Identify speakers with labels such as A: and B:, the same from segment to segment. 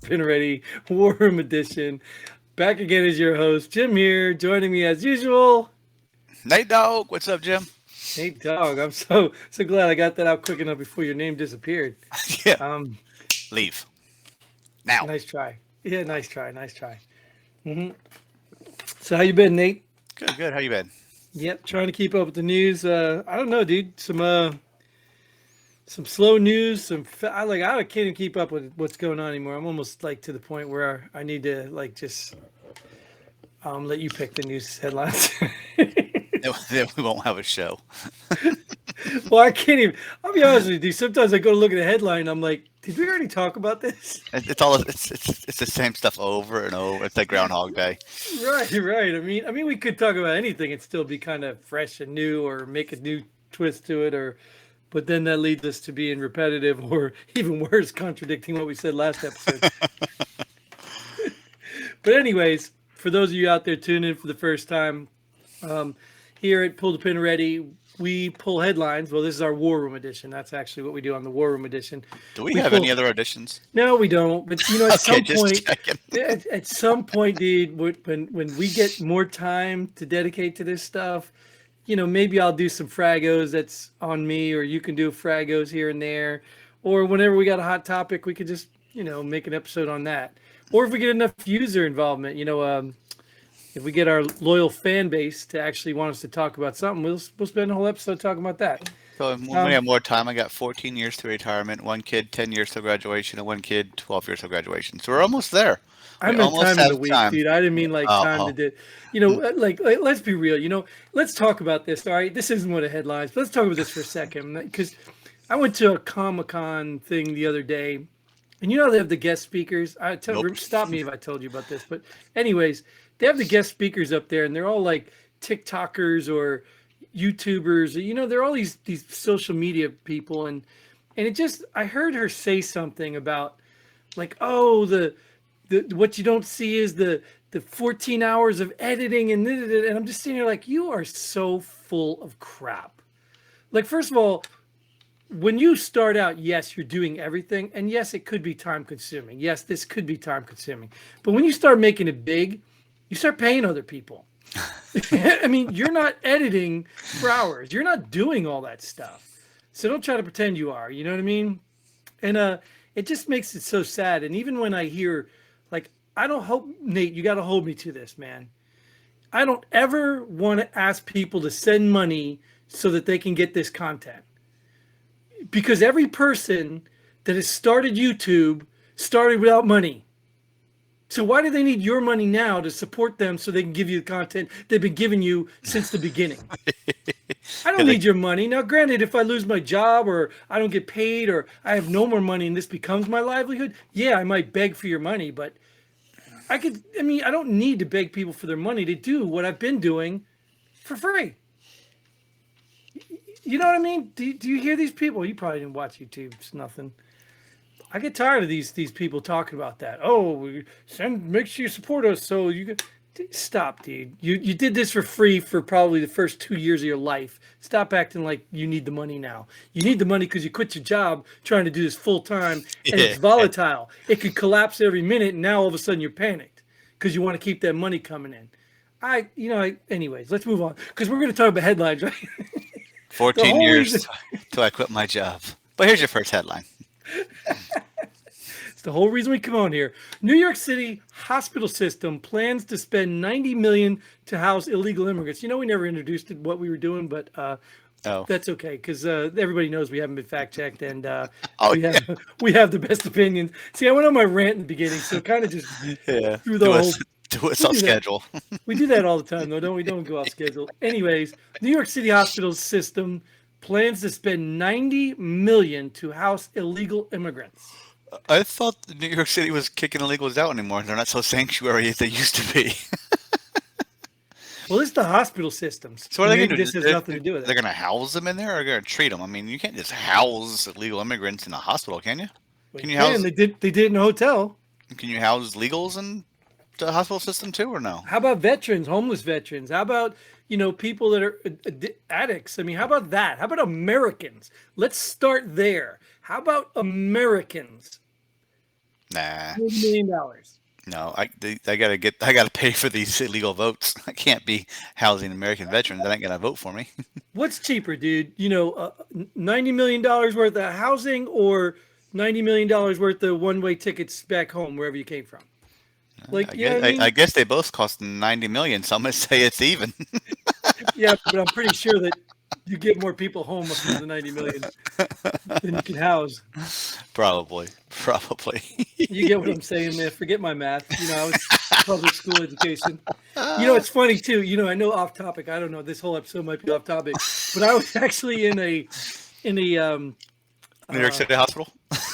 A: Pin Ready War Room Edition. Back again as your host, Jim here. Joining me as usual,
B: Nate Dog, what's up, Jim?
A: Nate Dog. I'm so glad I got that out quick enough before your name disappeared.
B: Yeah,
A: Um,
B: leave now.
A: nice try. Yeah, nice try. Nice try. hmm So how you been, Nate?
B: Good, good. How you been?
A: Yep, trying to keep up with the news. I don't know, dude. Some slow news. I can't even keep up with what's going on anymore. I'm almost like to the point where I need to like just let you pick the news headlines.
B: Then we won't have a show.
A: Well, I can't even. I'll be honest with you. Dude, sometimes I go to look at the headline. I'm like, did we already talk about this?
B: It's all it's the same stuff over and over. It's like Groundhog Day.
A: Right, right. I mean, we could talk about anything and still be kind of fresh and new, or make a new twist to it, or. But then that leads us to being repetitive, or even worse, contradicting what we said last episode. But anyways, for those of you out there tuning in for the first time, um, here at Pull the Pin Ready, we pull headlines. Well, this is our War Room edition. That's actually what we do on the War Room edition.
B: Do we
A: We
B: have
A: pull.
B: any other auditions?
A: No, we don't. But at
B: Okay,
A: some
B: just
A: point,
B: checking.
A: at some point, dude, when we get more time to dedicate to this stuff, maybe I'll do some fragos that's on me, or you can do fragos here and there, or whenever we got a hot topic, we could just make an episode on that. Or if we get enough user involvement, if we get our loyal fan base to actually want us to talk about something, we'll spend a whole episode talking about that.
B: So when we
A: Um,
B: have more time, I got 14 years to retirement, one kid 10 years to graduation, and one kid 12 years to graduation. So we're almost there.
A: I
B: We
A: meant
B: almost
A: time in the
B: have
A: week,
B: time.
A: dude. I didn't mean like
B: Oh,
A: time to
B: oh.
A: do. Let's be real. Let's talk about this. All right, this isn't one of the headlines, but let's talk about this for a second because I went to a Comic Con thing the other day, and they have the guest speakers.
B: Nope.
A: Stop me if I told you about this, but anyways, they have the guest speakers up there, and they're all like TikTokers or YouTubers. They're all these social media people, and it just I heard her say something about like, oh, the what you don't see is the 14 hours of editing and I'm just sitting here like, you are so full of crap. Like, first of all, when you start out, yes, you're doing everything, and yes, it could be time consuming. Yes, this could be time consuming. But when you start making it big, you start paying other people. I mean, you're not editing for hours. You're not doing all that stuff. So don't try to pretend you are. You know what I mean? And it just makes it so sad. And even when I hear, like, I don't hope, Nate, you got to hold me to this, man. I don't ever want to ask people to send money so that they can get this content, because every person that has started YouTube started without money. So why do they need your money now to support them so they can give you the content they've been giving you since the beginning? I don't
B: 'Cause
A: need your money. Now, granted, if I lose my job or I don't get paid or I have no more money and this becomes my livelihood, yeah, I might beg for your money, but I don't need to beg people for their money to do what I've been doing for free. You know what I mean? Do you hear these people? You probably didn't watch YouTube. It's nothing. I get tired of these people talking about that. Oh, make sure you support us so you can stop, dude. You did this for free for probably the first 2 years of your life. Stop acting like you need the money now. You need the money because you quit your job trying to do this full time, and it's
B: yeah,
A: volatile. It could collapse every minute, and now all of a sudden you're panicked because you want to keep that money coming in. Anyways, let's move on because we're going to talk about headlines, right? The
B: 14
A: whole reason
B: years till I quit my job. But here's your first headline.
A: It's the whole reason we come on here. New York City hospital system plans to spend 90 million to house illegal immigrants. We never introduced what we were doing, but
B: Oh,
A: that's okay because everybody knows we haven't been fact checked, and
B: oh
A: we have we have the best opinions. See, I went on my rant in the beginning, so kind of just
B: yeah.
A: through the whole.
B: Do us
A: We
B: off
A: do that.
B: schedule.
A: We do that all the time, though, don't we? Don't go off schedule. Anyways, New York City hospital system plans to spend 90 million to house illegal immigrants.
B: I thought New York City was kicking illegals out anymore. They're not so sanctuary as they used to be.
A: Well, it's the hospital systems.
B: So what are they
A: Maybe
B: going to
A: this
B: do?
A: has nothing to do with
B: They're
A: it.
B: going to house them in there, or going to treat them? I mean, you can't just house illegal immigrants in a hospital, can you?
A: Well,
B: Can
A: you
B: you
A: can.
B: house
A: They did it in a hotel.
B: Can you house legals in the hospital system too, or no?
A: How about veterans, homeless veterans? How about people that are addicts? I mean, how about that? How about Americans? Let's start there. How about Americans?
B: Nah,
A: $1 million.
B: no. I gotta pay for these illegal votes. I can't be housing American veterans that ain't gonna vote for me.
A: What's cheaper, dude? $90 million worth of housing or $90 million worth of one-way tickets back home, wherever you came from? Like, you know what I
B: I
A: mean?
B: guess they both cost 90 million. So I'm gonna say it's even.
A: Yeah, but I'm pretty sure that you get more people home for the 90 million than you can house.
B: Probably, probably.
A: You get what I'm saying, man. Forget my math. I was public school education. It's funny too. I know off topic. I don't know. This whole episode might be off topic, but I was actually in a
B: New York
A: uh
B: City Hospital.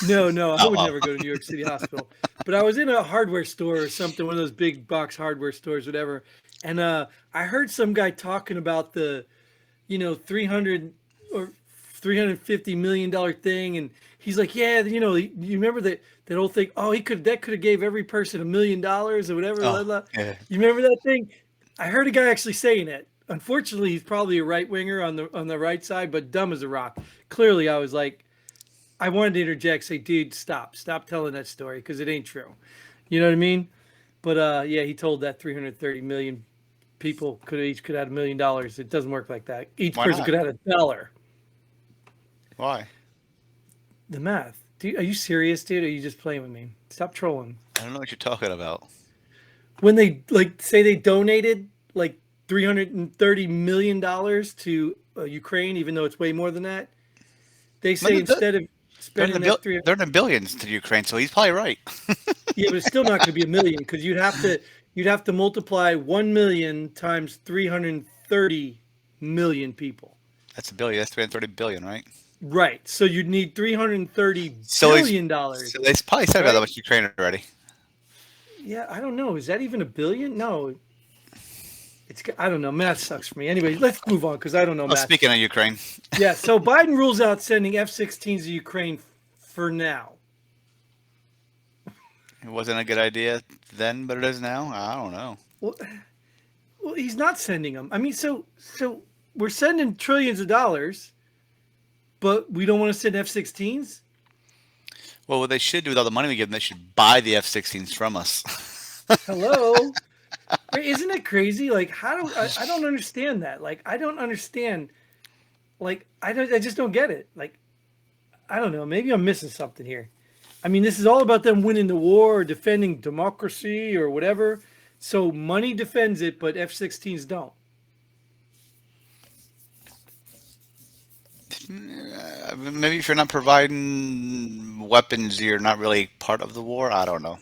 A: no, no, I
B: Oh,
A: would
B: oh.
A: never go to New York City Hospital. But I was in a hardware store or something, one of those big box hardware stores, whatever. And I heard some guy talking about the 300 or $350 million thing, and he's like, yeah, you remember that old thing? Oh, that could have gave every person $1 million or whatever. Blah,
B: Oh,
A: blah.
B: yeah.
A: You remember that thing? I heard a guy actually saying it. Unfortunately, he's probably a right winger on the right side, but dumb as a rock. Clearly, I was like, I wanted to interject, say, dude, stop telling that story because it ain't true. You know what I mean? But yeah, he told that 330 million people could have $1 million. It doesn't work like that. Each
B: Why
A: person
B: not?
A: could have $1.
B: Why?
A: The math. Dude, are you serious, dude? Or are you just playing with me? Stop trolling.
B: I don't know what you're talking about.
A: When they say they donated like $330 million to Ukraine, even though it's way more than that, they
B: No,
A: say instead of spending that three,
B: they're in the billions to Ukraine, so he's probably right.
A: yeah, but it's still not going to be a million because you'd have to multiply 1 million times 330 million people.
B: That's a billion. That's 330 billion, right?
A: Right. So you'd need 330
B: So he's
A: billion dollars,
B: so they probably said about that
A: right?
B: much Ukraine already.
A: Yeah, I don't know. Is that even a billion? No, I don't know. Math sucks for me. Anyway, let's move on because I don't know
B: Well,
A: math.
B: speaking of Ukraine,
A: Yeah, so Biden rules out sending F-16s to Ukraine for now.
B: it wasn't a good idea then, but it is now. I don't know.
A: Well, well, he's not sending them. I mean, so we're sending trillions of dollars, but we don't want to send F-16s.
B: Well, what they should do with all the money we give them, they should buy the F-16s from us.
A: Hello, isn't it crazy? Like, how do I don't understand that? Like, I don't understand. Like, I just don't get it. Like, I don't know. Maybe I'm missing something here. I mean, this is all about them winning the war or defending democracy or whatever. So money defends it, but F-16s don't.
B: Maybe if you're not providing weapons, you're not really part of the war. I don't know.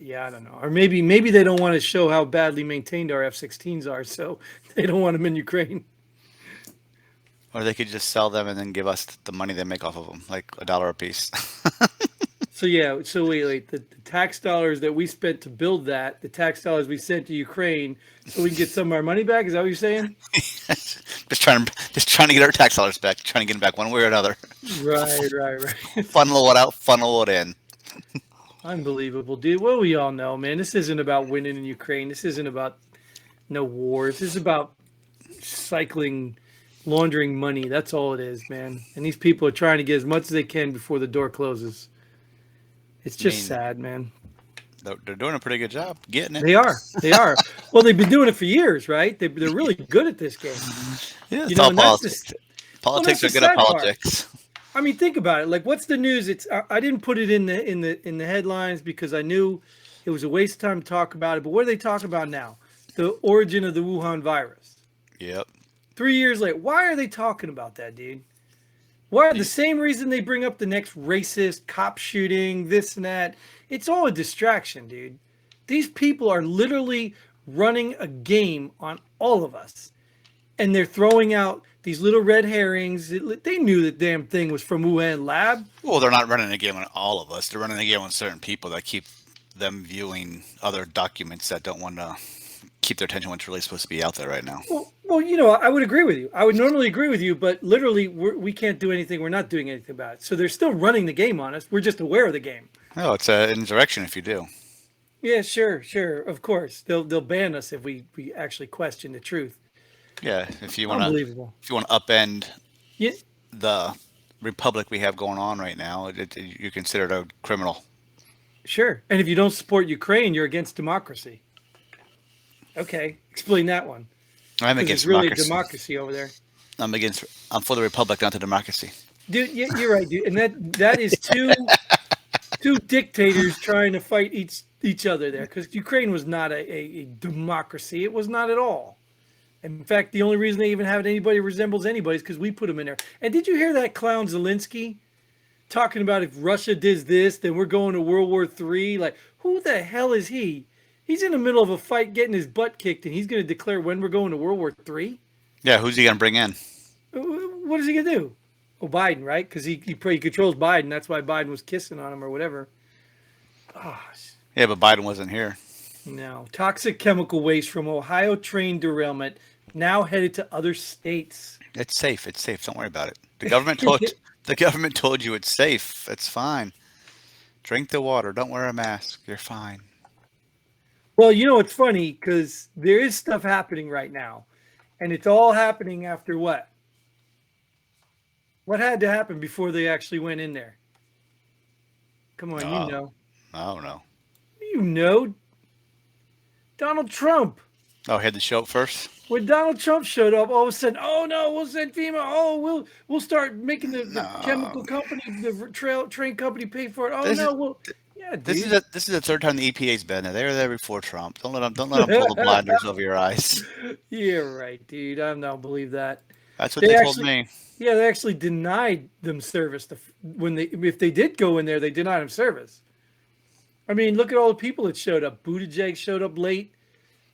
A: Yeah, I don't know. Or maybe they don't want to show how badly maintained our F-16s are, so they don't want them in Ukraine.
B: Or they could just sell them and then give us the money they make off of them, like $1 a piece.
A: So yeah, so wait, the tax dollars that we spent to build that, the tax dollars we sent to Ukraine, so we can get some of our money back. Is that what you're saying?
B: just trying to get our tax dollars back, trying to get them back one way or another.
A: Right.
B: Funnel it out, funnel it in.
A: Unbelievable, dude. Well, we all know, man. This isn't about winning in Ukraine. This isn't about no wars. This is about cycling, laundering money. That's all it is, man. And these people are trying to get as much as they can before the door closes. It's just sad, man.
B: They're doing a pretty good job getting it.
A: They are. They are. Well, they've been doing it for years, right? They're really good at this game.
B: Yeah, it's all
A: And that's
B: politics.
A: that's
B: Politics
A: the
B: are good at
A: sad part.
B: politics.
A: I mean, think about it. Like, what's the news? I didn't put it in the headlines because I knew it was a waste of time to talk about it. But what are they talking about now? The origin of the Wuhan virus.
B: Yep.
A: 3 years later, why are they talking about that, dude? Why? The same reason they bring up the next racist cop shooting, this and that. It's all a distraction, dude. These people are literally running a game on all of us. And they're throwing out these little red herrings. They knew the damn thing was from Wuhan lab.
B: Well, they're not running a game on all of us. They're running a game on certain people that keep them viewing other documents that don't want to keep their attention when it's really supposed to be out there right now.
A: Well, I would agree with you. I would normally agree with you, but literally we can't do anything. We're not doing anything about it. So they're still running the game on us. We're just aware of the game.
B: No, it's an insurrection if you do.
A: Yeah, sure. Of course. They'll ban us if we actually question the truth.
B: Yeah, if you
A: Unbelievable.
B: want to upend
A: Yeah,
B: the republic we have going on right now, you're considered a criminal.
A: Sure. And if you don't support Ukraine, you're against democracy. Okay, explain that one.
B: I'm
A: Because it's
B: against
A: really a
B: democracy.
A: democracy over there.
B: I'm for the republic, not the democracy.
A: Dude, you're right, dude. And that is two dictators trying to fight each other there. Because Ukraine was not a democracy. It was not at all. In fact, the only reason they even have anybody resembles anybody is because we put them in there. And did you hear that clown Zelensky talking about if Russia does this, then we're going to World War III? Like, who the hell is he? He's in the middle of a fight getting his butt kicked, and he's going to declare when we're going to World War III?
B: Yeah, who's he gonna bring in?
A: What is he going to do? Oh, Biden, right? Because he controls Biden. That's why Biden was kissing on him or whatever. Gosh.
B: Yeah, but Biden wasn't here.
A: No. Toxic chemical waste from Ohio train derailment now headed to other states.
B: It's safe. It's safe. Don't worry about it. The government told you it's safe. It's fine. Drink the water. Don't wear a mask. You're fine.
A: Well, you know, it's funny because there is stuff happening right now, and it's all happening after what? What had to happen before they actually went in there? Come on, you know.
B: I don't know.
A: You know. Donald Trump.
B: Oh, he had to show up first?
A: When Donald Trump showed up, all of a sudden, oh no, we'll send FEMA. Oh, we'll start making the chemical company, the train company pay for it. Oh
B: This
A: no,
B: is-
A: well, yeah, dude.
B: This is the third time the EPA's been there. They were there before Trump. Don't let them pull the blinders over your eyes.
A: Yeah, right, dude. I don't believe that.
B: That's what
A: They
B: they told
A: actually-
B: me.
A: Yeah, they actually denied them service. If they did go in there, they denied them service. I mean, look at all the people that showed up. Buttigieg showed up late.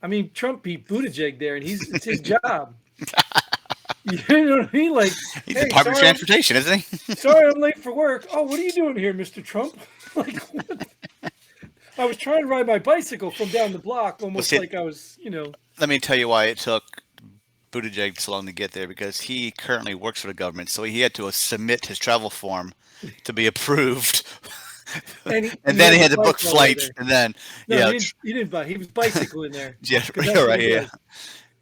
A: I mean, Trump beat Buttigieg there, and it's his job. You know what I mean? Like,
B: He's
A: hey,
B: Department of
A: sorry,
B: Transportation, isn't he?
A: sorry, I'm late for work. Oh, what are you doing here, Mr. Trump? Like, what? I was trying to ride my bicycle from down the block, almost
B: see-
A: like I was,
B: Let me tell you why it took Buttigieg so long to get there, because he currently works for the government, so he had to submit his travel form to be approved.
A: And
B: Then he had to
A: bike
B: book
A: while we were
B: flights,
A: there.
B: and then
A: No, he didn't buy. He was bicycling there.
B: yeah,
A: 'Cause that's
B: you're
A: what
B: right,
A: he
B: yeah.
A: does.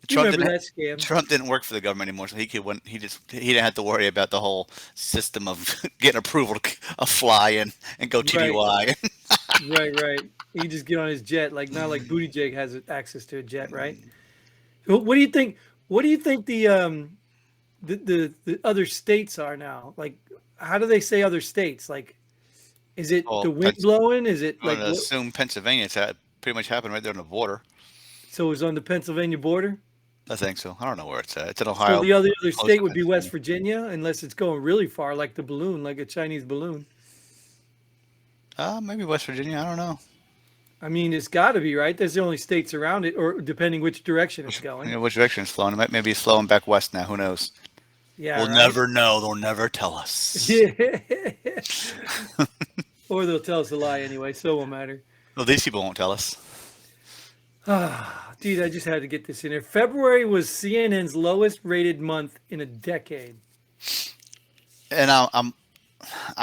A: You remember that scam?
B: Trump didn't work for the government anymore, so he didn't have to worry about the whole system of getting approval to fly and go TDY.
A: Right. He just get on his jet, like not like Buttigieg has access to a jet, right? What do you think? What do you think the other states are now? Like, how do they say other states? Like, is it
B: Well,
A: the wind blowing? Is it
B: I'm
A: like
B: gonna assume Pennsylvania. It's pretty much happened right there on the border.
A: so? It was on the Pennsylvania border.
B: I think so. I don't know where it's at. It's in
A: So
B: Ohio.
A: the other
B: close
A: state
B: to
A: would be West
B: Pennsylvania.
A: Virginia, unless it's going really far, like the balloon, like a Chinese balloon.
B: Maybe West Virginia. I don't know.
A: I mean, it's got to be right. There's the only states around it, or depending which direction it's going.
B: You know, which direction it's flowing? Maybe it's flowing back west now. Who knows?
A: Yeah,
B: We'll
A: right?
B: never know. They'll never tell us.
A: Yeah. Or they'll tell us a lie anyway, so it won't matter.
B: Well, these people won't tell us.
A: Dude, I just had to get this in there. February was CNN's lowest rated month in a decade.
B: And I'm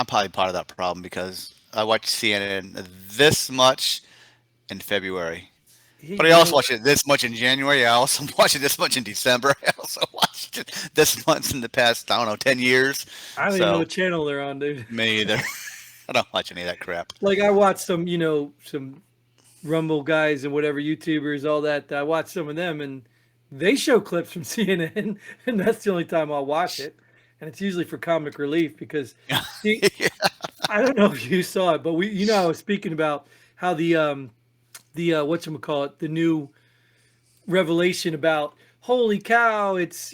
B: probably part of that problem, because I watch CNN this much in February, but I also watch it this much in January. I also watch it this much in December. I also watched it this much in the past, I don't know, 10 years.
A: I don't even know what channel they're on, dude.
B: Me either. I don't watch any of that crap.
A: Like, I watched some Rumble guys and whatever, YouTubers, all that. I watched some of them, and they show clips from CNN, and that's the only time I'll watch it. And it's usually for comic relief because see, I don't know if you saw it, but I was speaking about how the whatchamacallit, the new revelation about, holy cow, it's,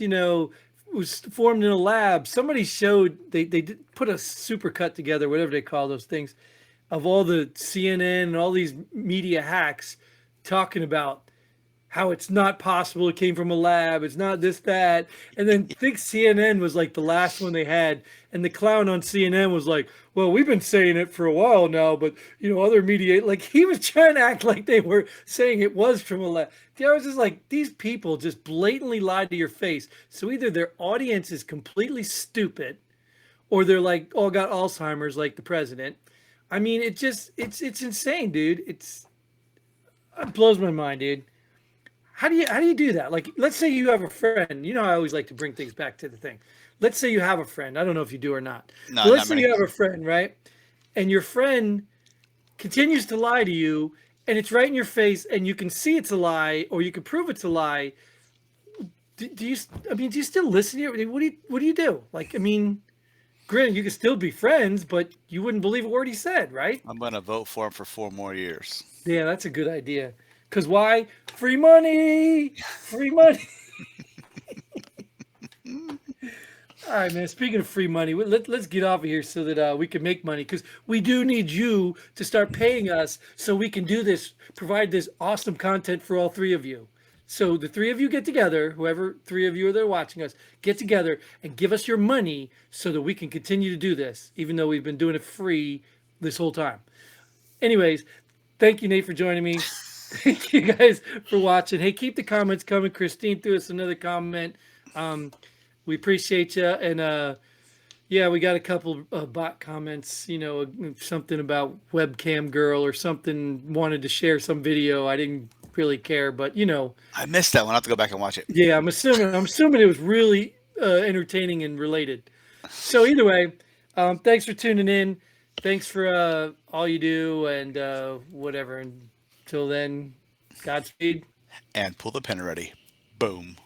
A: was formed in a lab. Somebody showed, they did put a supercut together, whatever they call those things, of all the CNN and all these media hacks talking about how it's not possible it came from a lab, it's not this, that. And then I think CNN was like the last one they had, and the clown on CNN was like, well, we've been saying it for a while now, but other media, like, he was trying to act like they were saying it was from a lab. I was just like, these people just blatantly lie to your face. So either their audience is completely stupid, or they're like all got Alzheimer's like the president. I mean, it's insane, dude. It blows my mind, dude. How do you do that? Like, let's say you have a friend. You know, I always like to bring things back to the thing. Let's say you have a friend. I don't know if you do or not.
B: No,
A: But let's
B: not
A: say
B: many.
A: you have a friend, right? And your friend continues to lie to you, and it's right in your face, and you can see it's a lie, or you can prove it's a lie. Do you? I mean, do you still listen to it? What do you do? Like, I mean, granted, you can still be friends, but you wouldn't believe a word he said, right?
B: I'm gonna vote for him for 4 more years.
A: Yeah, that's a good idea. Because why? Free money! Free money! All right, man. Speaking of free money, let's get off of here so that we can make money, because we do need you to start paying us so we can do this, provide this awesome content for all three of you. So the three of you get together, whoever three of you are there watching us, get together and give us your money so that we can continue to do this, even though we've been doing it free this whole time. Anyways, thank you, Nate, for joining me. Thank you guys for watching. Hey, keep the comments coming. Christine threw us another comment. We appreciate you. And yeah, we got a couple bot comments, you know, something about webcam girl or something, wanted to share some video. I didn't really care, but you know.
B: I missed that one. I have to go back and watch it.
A: Yeah, I'm assuming it was really entertaining and related. So either way, thanks for tuning in. Thanks for all you do and whatever. And until then, Godspeed.
B: And pull the pin ready. Boom.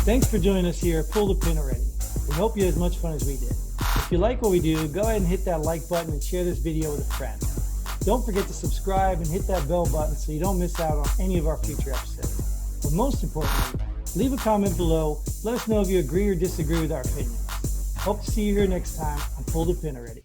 A: Thanks for joining us here at Pull the Pin Already. We hope you had as much fun as we did. If you like what we do, go ahead and hit that like button and share this video with a friend. Don't forget to subscribe and hit that bell button so you don't miss out on any of our future episodes. But most importantly, leave a comment below. Let us know if you agree or disagree with our opinions. Hope to see you here next time on Pull the Pin Already.